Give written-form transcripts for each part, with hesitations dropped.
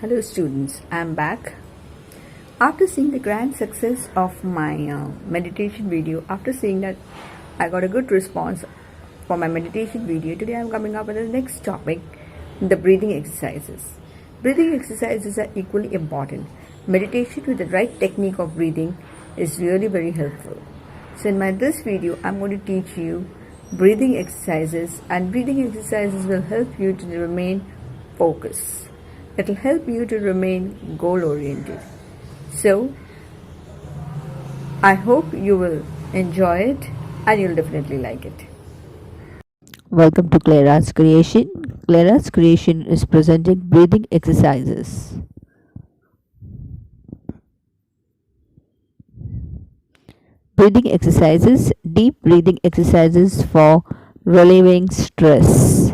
Hello students, I am back. After seeing the grand success of my meditation video, after seeing that I got a good response for my meditation video, today I am coming up with the next topic, the breathing exercises. Breathing exercises are equally important. Meditation with the right technique of breathing is really very helpful. So in this video, I am going to teach you breathing exercises, and breathing exercises will help you to remain focused. It will help you to remain goal oriented. So I hope you will enjoy it and you'll definitely like it. Welcome to Clara's Creation. Clara's Creation is presenting breathing exercises. Breathing exercises, deep breathing exercises for relieving stress.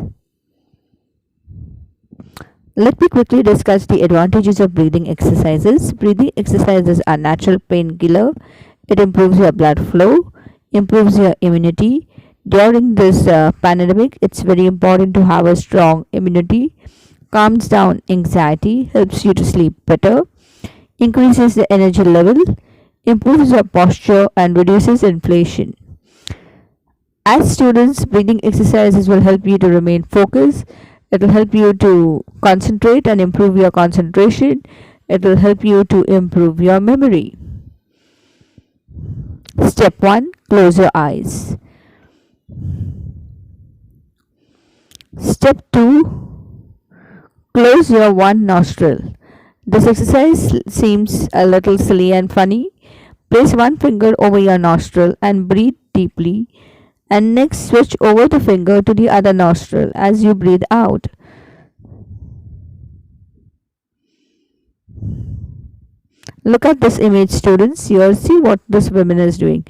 Let me quickly discuss the advantages of breathing exercises. Breathing exercises are natural painkiller. It improves your blood flow, improves your immunity. During this pandemic, it's very important to have a strong immunity. Calms down anxiety, helps you to sleep better, increases the energy level, improves your posture, and reduces inflation. As students, breathing exercises will help you to remain focused. It will help you to concentrate and improve your concentration. It will help you to improve your memory. Step 1. Close your eyes. Step 2. Close your one nostril. This exercise seems a little silly and funny. Place one finger over your nostril and breathe deeply, and next switch over the finger to the other nostril as you breathe out. Look at this image, students. Here, see what this woman is doing.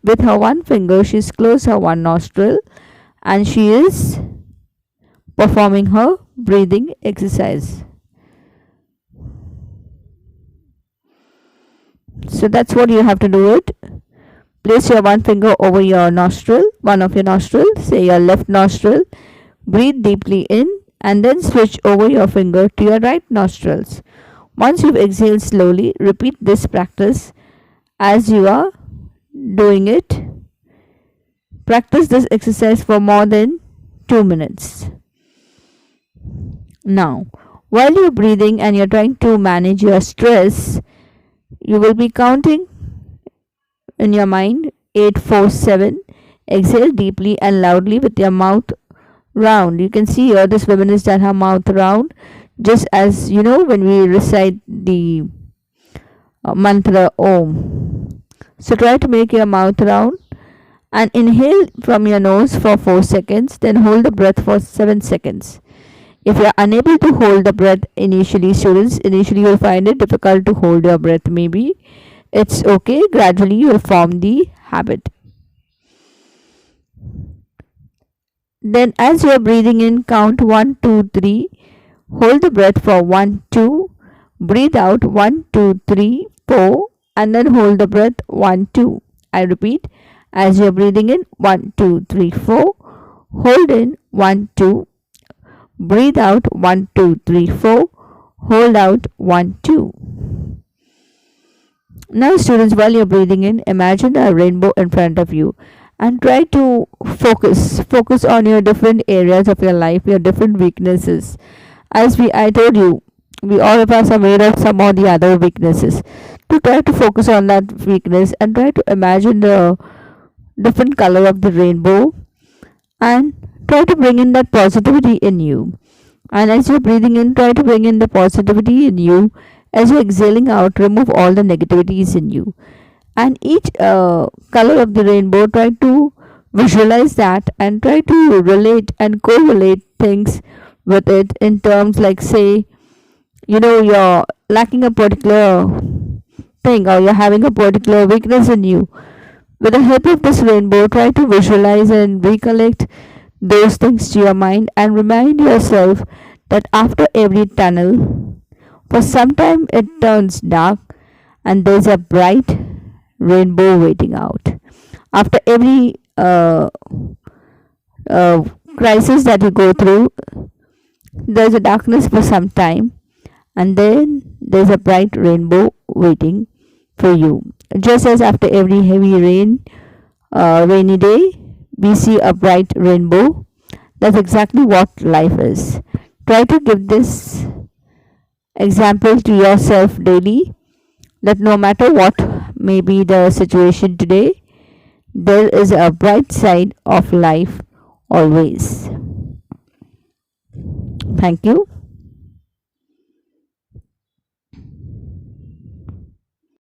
With her one finger, she's closed her one nostril and she is performing her breathing exercise. So that's what you have to do it. Place your one finger over your nostril, one of your nostrils, say your left nostril. Breathe deeply in and then switch over your finger to your right nostrils. Once you've exhaled slowly, repeat this practice as you are doing it. Practice this exercise for more than 2 minutes. Now, while you're breathing and you're trying to manage your stress, you will be counting in your mind 8, 4, 7. Exhale deeply and loudly with your mouth round. You can see here this woman has done her mouth round, just as you know when we recite the mantra Om. So try to make your mouth round and inhale from your nose for 4 seconds, then hold the breath for 7 seconds. If you are unable to hold the breath initially, students, initially you will find it difficult to hold your breath maybe. It's okay, gradually you will form the habit. Then as you are breathing in, count 1, 2, 3. Hold the breath for 1, 2. Breathe out 1, 2, 3, 4. And then hold the breath 1, 2. I repeat, as you are breathing in 1, 2, 3, 4. Hold in 1, 2. Breathe out 1, 2, 3, 4. Hold out 1, 2. Now students, while you're breathing in, imagine a rainbow in front of you and try to focus on your different areas of your life, your different weaknesses. As I told you, we all of us are made of some or the other weaknesses. To try to focus on that weakness and try to imagine the different color of the rainbow and try to bring in that positivity in you. And as you're breathing in, try to bring in the positivity in you. As you're exhaling out, remove all the negativities in you. And each color of the rainbow, try to visualize that and try to relate and correlate things with it in terms like, say, you know, you're lacking a particular thing or you're having a particular weakness in you. With the help of this rainbow, try to visualize and recollect those things to your mind and remind yourself that after every tunnel, for some time it turns dark and there's a bright rainbow waiting out. After every crisis that you go through, there's a darkness for some time, and then there's a bright rainbow waiting for you. Just as after every heavy rainy day, we see a bright rainbow. That's exactly what life is. Try to give this example to yourself daily, that no matter what may be the situation today, there is a bright side of life always. Thank you.